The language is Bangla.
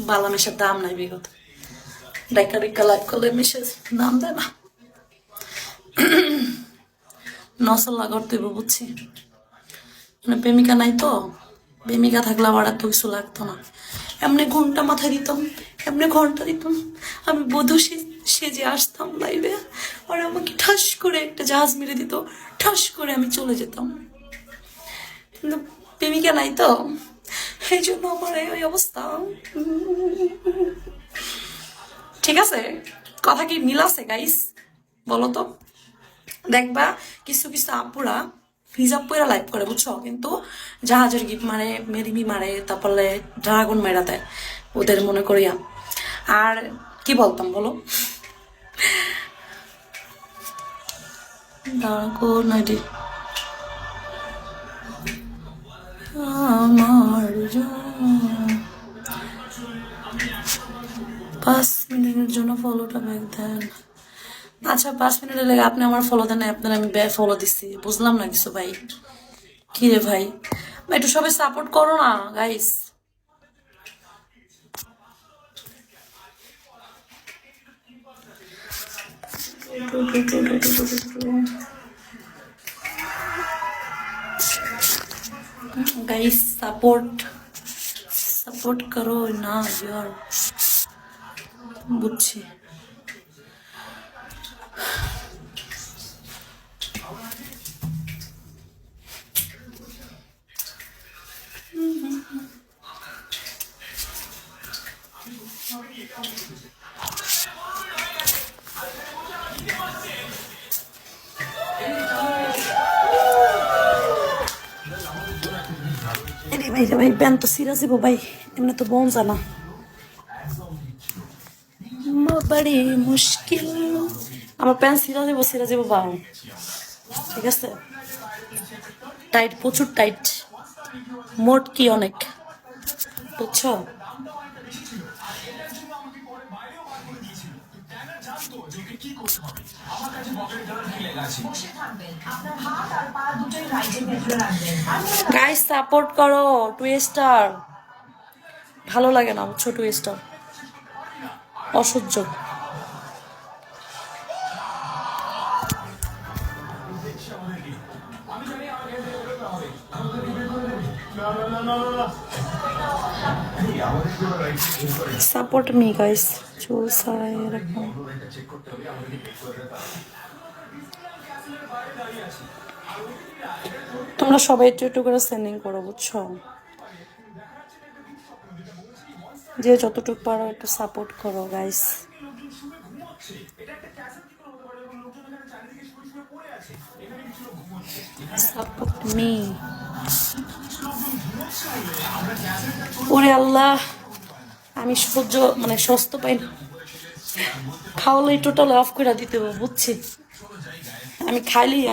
বালা মেশার দাম নাই বিগত ডাইকা ডাইকা লাইভ করলে মেশে দাম দেয় না। নসল্লা করতে বুঝছি, মানে প্রেমিকা নাই তো, প্রেমিকা থাকলে আবার এত কিছু লাগতো না। এমনি ঘন্টা মাথায় দিতাম, এমনি ঘন্টা দিতাম, আমি বধূ সেজে আসতাম লাইভে, আর আমাকে ঠাস করে একটা জাহাজ মেরে দিত, ঠাস করে আমি চলে যেতাম। কিন্তু প্রেমিকা নাই তো, এই জন্য আমার এই অবস্থা। ঠিক আছে, কথা কি মিল আছে গাইস বলো তো? দেখবা কিছু কিছু আপুরা হিজাব পরে লাইভ করে বুঝছো, কিন্তু জাহাজের গিট মারে, মেরিমি মারে, তারপরে ড্রাগন মেরা দেয় ওদের মনে করিয়া। আর কি বলতাম বলো, ড্রাগন আইডি আমার 5 মিনিটের জন্য ফলোটা ব্যাক দেন। আচ্ছা 5 মিনিটের লেগে আপনি আমার ফলো দেন, আপনার আমি ফলো দিচ্ছি, বুঝলাম না কিছু ভাই। কি রে ভাই, একটু সবাই সাপোর্ট করো না গাইস। गाइस सपोर्ट करो ना यार, बुझছি। ভাই প্যান তো সিরা যাব ভাই, এমনি তো বোন জানা বড়ি মুশকিল। আমার প্যান সিরা যাব বাউ, ঠিক আছে? টাইট, প্রচুর টাইট, মোট কি অনেক, বুঝছো? গাইস সাপোর্ট করো, 2 স্টার। ভালো লাগে না বুঝছো, 2 স্টার অসহ্য। সাপোর্ট মি গাইস, চুলসায় এরকম। তোমরা সবাই একটু একটু করে সেন্ডিং করো বুঝছো, যে যতটুকু পারো একটু সাপোর্ট করো গাইস। Support me. ওরে আল্লাহ, আমি সহ্য মানে সস্ত পাই না, খাওয়ালে টোটাল অফ করে দিতে হবে বুঝছি, আমি খাইলেই